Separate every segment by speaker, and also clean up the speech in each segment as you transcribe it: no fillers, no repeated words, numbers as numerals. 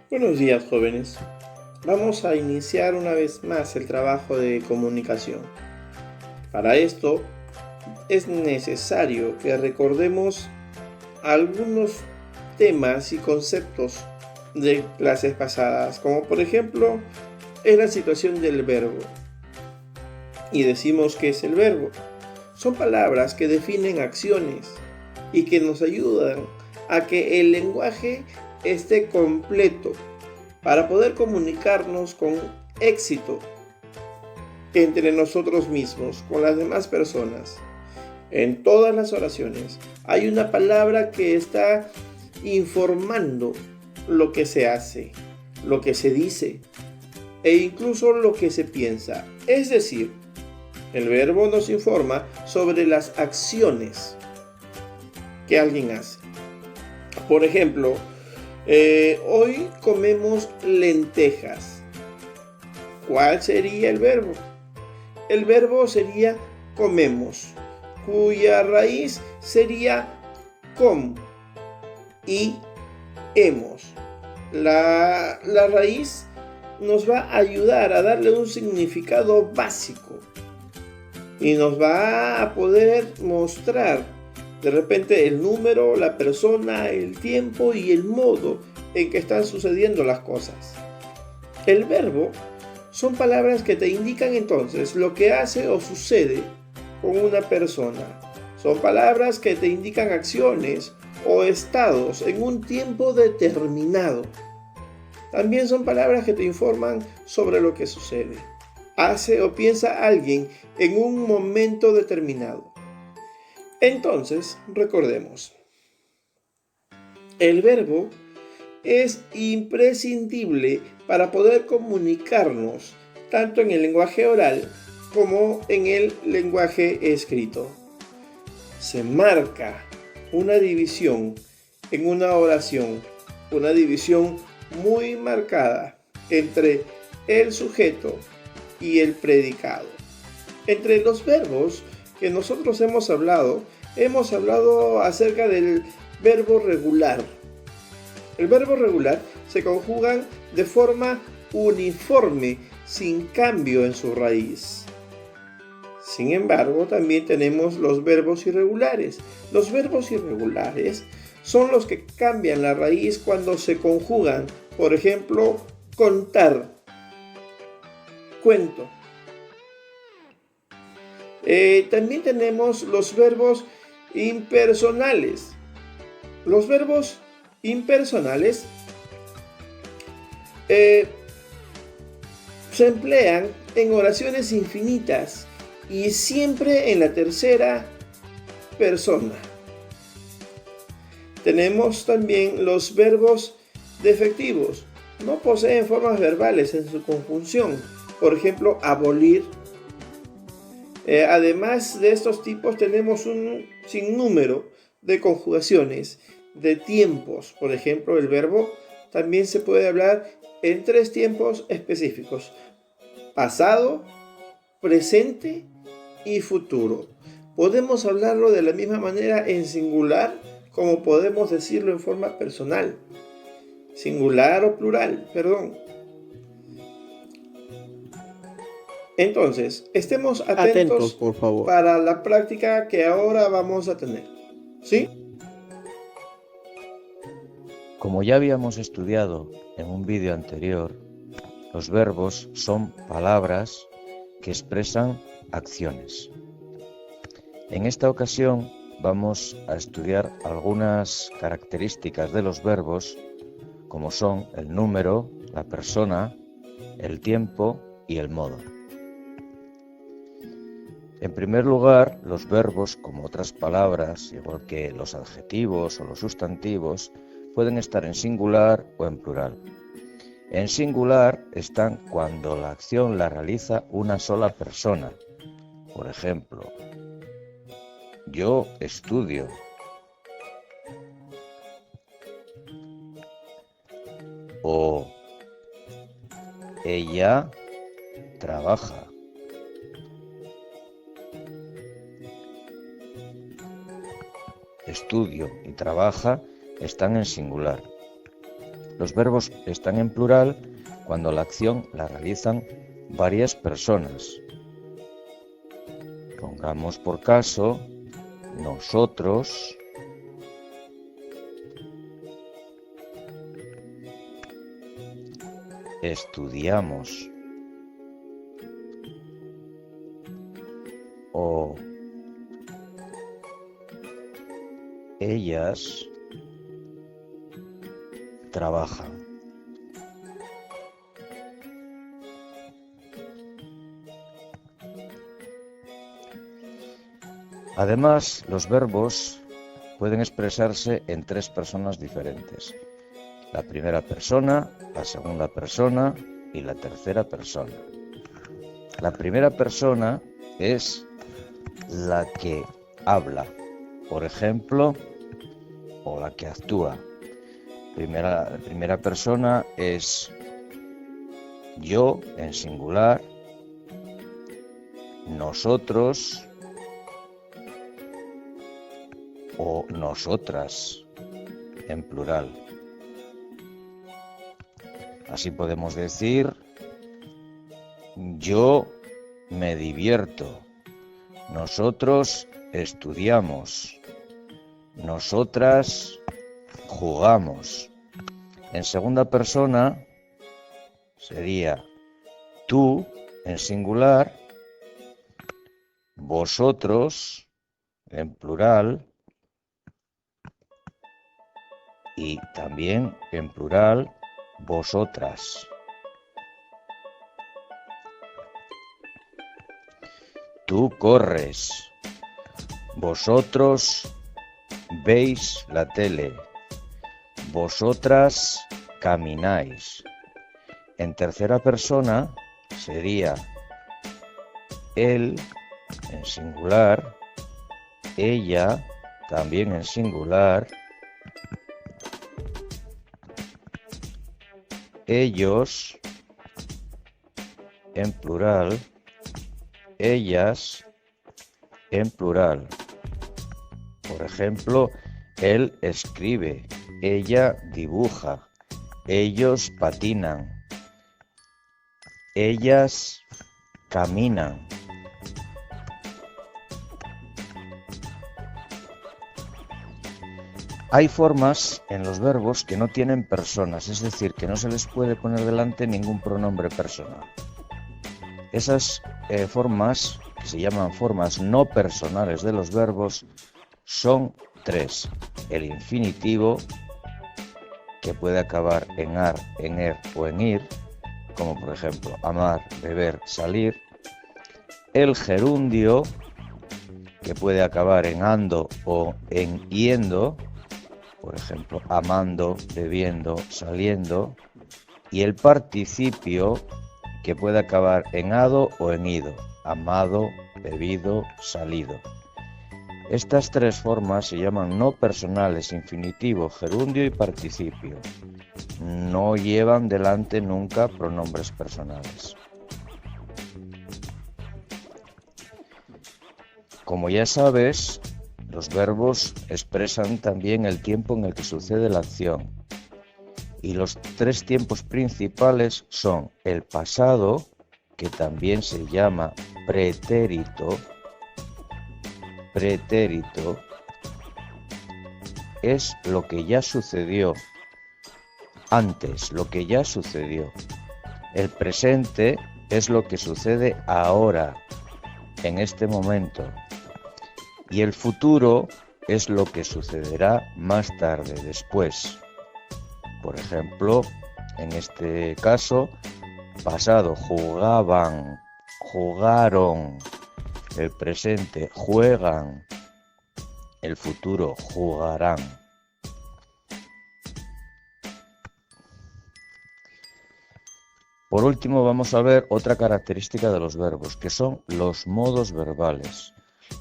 Speaker 1: Buenos días, jóvenes. Vamos a iniciar una vez más el trabajo de comunicación. Para esto es necesario que recordemos algunos temas y conceptos de clases pasadas, como por ejemplo es la situación del verbo. Y decimos que es el verbo. Son palabras que definen acciones y que nos ayudan a que el lenguaje esté completo para poder comunicarnos con éxito entre nosotros mismos, con las demás personas. En todas las oraciones hay una palabra que está informando lo que se hace, lo que se dice e incluso lo que se piensa. Es decir, el verbo nos informa sobre las acciones que alguien hace. Por ejemplo, hoy comemos lentejas. ¿Cuál sería el verbo? El verbo sería comemos, cuya raíz sería com y hemos. La raíz nos va a ayudar a darle un significado básico y nos va a poder mostrar de repente el número, la persona, el tiempo y el modo en que están sucediendo las cosas. El verbo son palabras que te indican entonces lo que hace o sucede con una persona. Son palabras que te indican acciones o estados en un tiempo determinado. También son palabras que te informan sobre lo que sucede, hace o piensa alguien en un momento determinado. Entonces, recordemos, el verbo es imprescindible para poder comunicarnos tanto en el lenguaje oral como en el lenguaje escrito. Se marca una división en una oración, una división muy marcada entre el sujeto y el predicado. Entre los verbos que nosotros hemos hablado acerca del verbo regular. El verbo regular se conjugan de forma uniforme, sin cambio en su raíz. Sin embargo, también tenemos los verbos irregulares. Los verbos irregulares son los que cambian la raíz cuando se conjugan. Por ejemplo, contar, cuento. También tenemos los verbos impersonales. Los verbos impersonales se emplean en oraciones infinitas y siempre en la tercera persona. Tenemos también los verbos defectivos. No poseen formas verbales en su conjunción. Por ejemplo, abolir. Además de estos tipos tenemos un sinnúmero de conjugaciones, de tiempos. Por ejemplo, el verbo también se puede hablar en 3 tiempos específicos: pasado, presente y futuro. Podemos hablarlo de la misma manera en singular como podemos decirlo en forma personal. Singular o plural, perdón. Entonces, estemos atentos
Speaker 2: Por favor.
Speaker 1: para la práctica que ahora vamos a tener. ¿Sí?
Speaker 3: Como ya habíamos estudiado en un vídeo anterior, los verbos son palabras que expresan acciones. En esta ocasión vamos a estudiar algunas características de los verbos, como son el número, la persona, el tiempo y el modo. En primer lugar, los verbos, como otras palabras, igual que los adjetivos o los sustantivos, pueden estar en singular o en plural. En singular están cuando la acción la realiza una sola persona. Por ejemplo, yo estudio. O ella trabaja. Estudio y trabaja están en singular. Los verbos están en plural cuando la acción la realizan varias personas. Pongamos por caso, nosotros estudiamos, o ellas trabajan. Además, los verbos pueden expresarse en tres personas diferentes: la primera persona, la segunda persona y la tercera persona. La primera persona es la que habla, por ejemplo, o la que actúa. La primera persona es yo en singular, nosotros o nosotras en plural. Así podemos decir: yo me divierto, nosotros estudiamos, nosotras jugamos. En segunda persona sería tú en singular, vosotros en plural y también en plural vosotras. Tú corres, vosotros veis la tele, vosotras camináis. En tercera persona sería él en singular, ella también en singular, ellos en plural, ellas en plural. Por ejemplo, él escribe, ella dibuja, ellos patinan, ellas caminan. Hay formas en los verbos que no tienen personas, es decir, que no se les puede poner delante ningún pronombre personal. Esas formas, que se llaman formas no personales de los verbos, son tres: el infinitivo, que puede acabar en ar, en er o en ir, como por ejemplo amar, beber, salir; el gerundio, que puede acabar en ando o en yendo, por ejemplo amando, bebiendo, saliendo; y el participio, que puede acabar en ado o en ido, amado, bebido, salido. Estas tres formas se llaman no personales: infinitivo, gerundio y participio. No llevan delante nunca pronombres personales. Como ya sabes, los verbos expresan también el tiempo en el que sucede la acción. Y los tres tiempos principales son el pasado, que también se llama pretérito. Pretérito es lo que ya sucedió antes, lo que ya sucedió. El presente es lo que sucede ahora, en este momento. Y el futuro es lo que sucederá más tarde, después. Por ejemplo, en este caso, pasado, jugaban, jugaron; el presente, juegan; el futuro, jugarán. Por último, vamos a ver otra característica de los verbos, que son los modos verbales.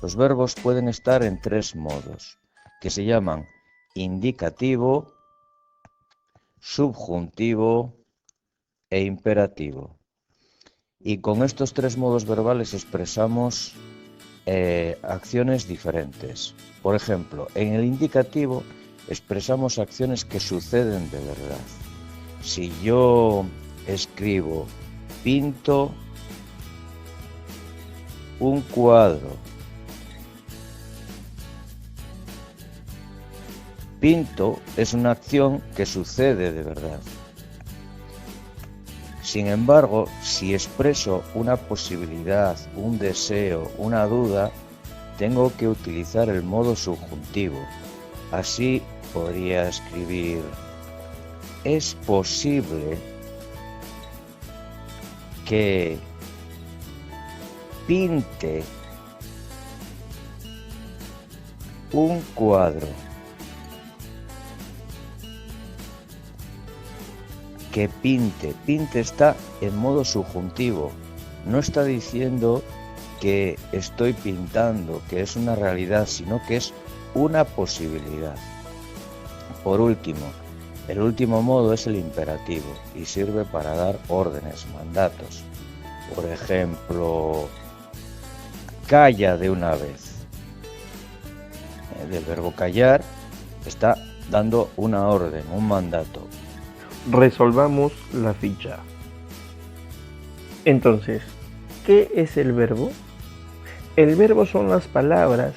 Speaker 3: Los verbos pueden estar en tres modos, que se llaman indicativo, subjuntivo e imperativo. Y con estos tres modos verbales expresamos acciones diferentes. Por ejemplo, en el indicativo expresamos acciones que suceden de verdad. si yo escribo pinto un cuadro, pinto es una acción que sucede de verdad. Sin embargo, si expreso una posibilidad, un deseo, una duda, tengo que utilizar el modo subjuntivo. Así podría escribir: es posible que pinte un cuadro. Que pinte está en modo subjuntivo, no está diciendo que estoy pintando, que es una realidad, sino que es una posibilidad. Por último, el último modo es el imperativo y sirve para dar órdenes, mandatos. Por ejemplo, calla de una vez. Del verbo callar está dando una orden, un mandato.
Speaker 1: Resolvamos la ficha. Entonces, ¿qué es el verbo? El verbo son las palabras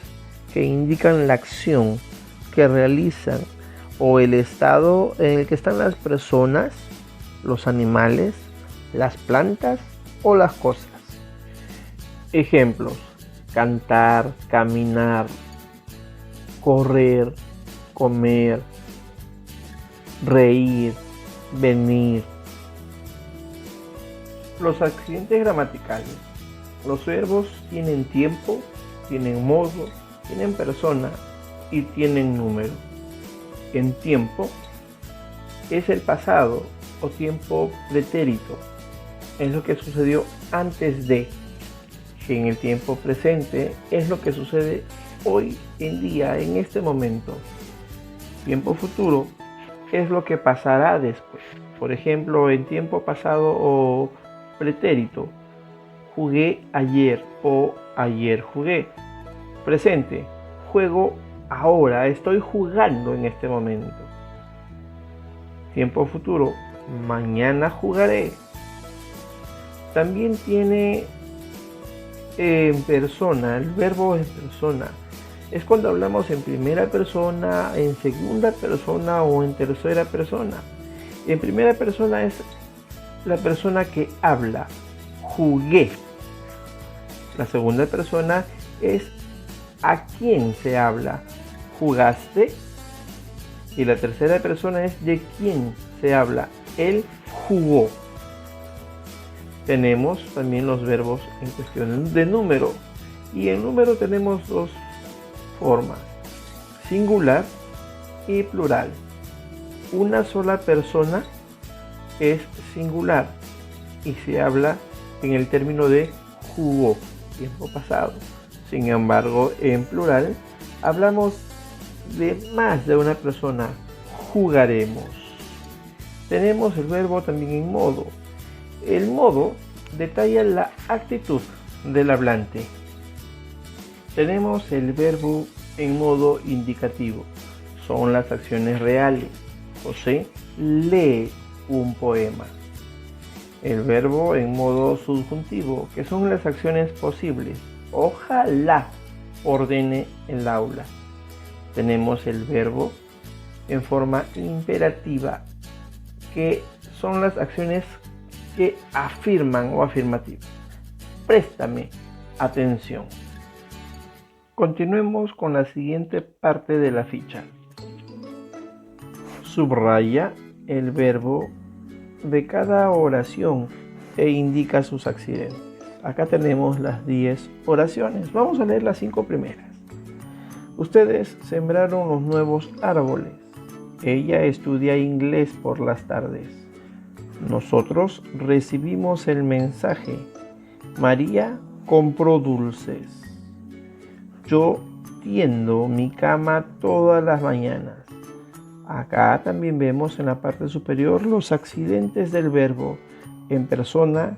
Speaker 1: que indican la acción que realizan o el estado en el que están las personas, los animales, las plantas o las cosas. Ejemplos: cantar, caminar, correr, comer, reír, venir. Los accidentes gramaticales. Los verbos tienen tiempo, tienen modo, tienen persona y tienen número. En tiempo es el pasado o tiempo pretérito. Es lo que sucedió antes de. En el tiempo presente es lo que sucede hoy en día, en este momento. Tiempo futuro es lo que pasará después. Por ejemplo, en tiempo pasado o pretérito, jugué ayer o ayer jugué. Presente, juego ahora, estoy jugando en este momento. Tiempo futuro, mañana jugaré. También tiene en persona, el verbo en persona. Es cuando hablamos en primera persona, en segunda persona o en tercera persona. En primera persona es la persona que habla, jugué. La segunda persona es a quién se habla, jugaste. Y la tercera persona es de quién se habla, él jugó. Tenemos también los verbos en cuestión de número. Y en número tenemos dos formas: singular y plural. Una sola persona es singular y se habla en el término de jugó, tiempo pasado. Sin embargo, en plural hablamos de más de una persona, jugaremos. Tenemos el verbo también en modo. El modo detalla la actitud del hablante. Tenemos el verbo en modo indicativo. Son las acciones reales. José lee un poema. El verbo en modo subjuntivo, que son las acciones posibles. Ojalá ordene el aula. Tenemos el verbo en forma imperativa, que son las acciones que afirman o afirmativas. Préstame atención. Continuemos con la siguiente parte de la ficha. Subraya el verbo de cada oración e indica sus accidentes. Acá tenemos las 10 oraciones. Vamos a leer las 5 primeras. Ustedes sembraron los nuevos árboles. Ella estudia inglés por las tardes. Nosotros recibimos el mensaje. María compró dulces. Yo tiendo mi cama todas las mañanas. Acá también vemos en la parte superior los accidentes del verbo en persona,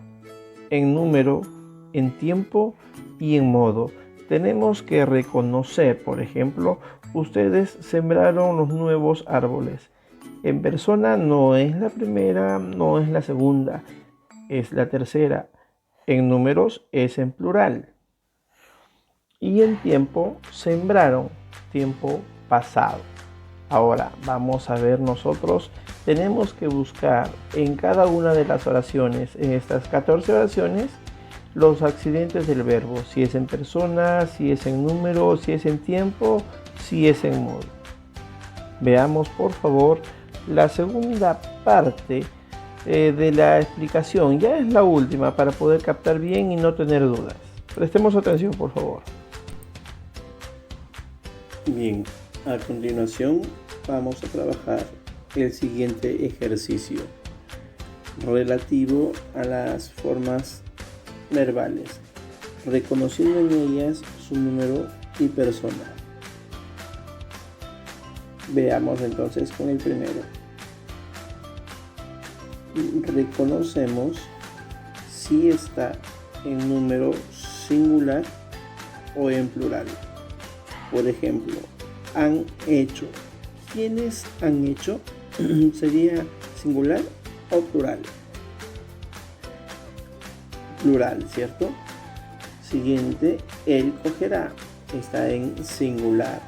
Speaker 1: en número, en tiempo y en modo. Tenemos que reconocer, por ejemplo, ustedes sembraron los nuevos árboles. En persona no es la primera, no es la segunda, es la tercera. En números es en plural. Y en tiempo, sembraron, tiempo pasado. Ahora vamos a ver nosotros, tenemos que buscar en cada una de las oraciones, en estas 14 oraciones, los accidentes del verbo, si es en persona, si es en número, si es en tiempo, si es en modo. Veamos por favor la segunda parte de la explicación, ya es la última para poder captar bien y no tener dudas. Prestemos atención por favor. Bien, a continuación vamos a trabajar el siguiente ejercicio relativo a las formas verbales, reconociendo en ellas su número y persona. Veamos entonces con el primero. Reconocemos si está en número singular o en plural. Por ejemplo, han hecho. ¿Quiénes han hecho? ¿Sería singular o plural? Plural, ¿cierto? Siguiente, él cogerá. Está en singular.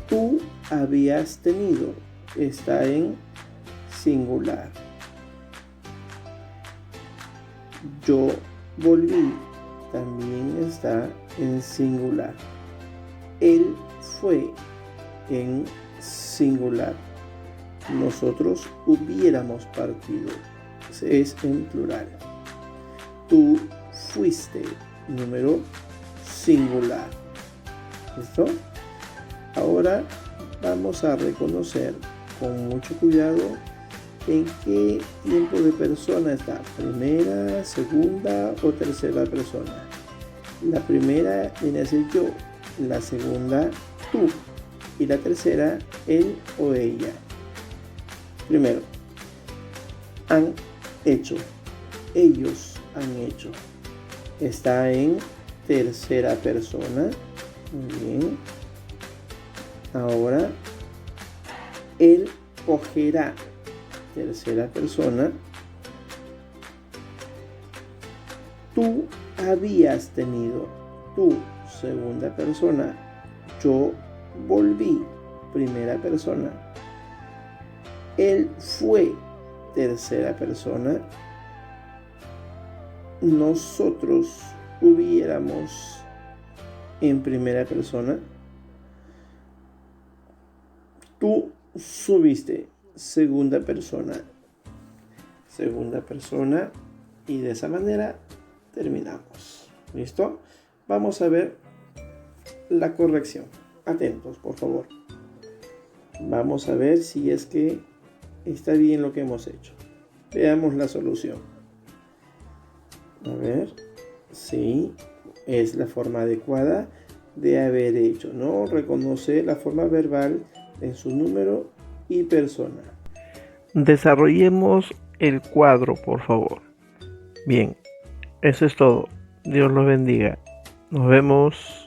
Speaker 1: Tú habías tenido. Está en singular. Yo volví. También está en singular. Él fue en singular. Nosotros hubiéramos partido. Es en plural. Tú fuiste. Número singular. ¿Listo? Ahora vamos a reconocer con mucho cuidado en qué tiempo de persona está. Primera, segunda o tercera persona. La primera viene a ser yo. La segunda, tú. Y la tercera, él o ella. Primero, han hecho. Ellos han hecho. Está en tercera persona. Muy bien. Ahora, él cogerá. Tercera persona. Tú habías tenido. Tú, segunda persona. Yo volví, primera persona. Él fue, tercera persona. Nosotros hubiéramos, en primera persona. Tú subiste, segunda persona. Segunda persona. Y de esa manera terminamos. ¿Listo? Vamos a ver la corrección. Atentos, por favor. Vamos a ver si es que está bien lo que hemos hecho. Veamos la solución. A ver. Sí, es la forma adecuada de haber hecho, ¿no? Reconocer la forma verbal en su número y persona. Desarrollemos el cuadro, por favor. Bien, eso es todo. Dios los bendiga. Nos vemos.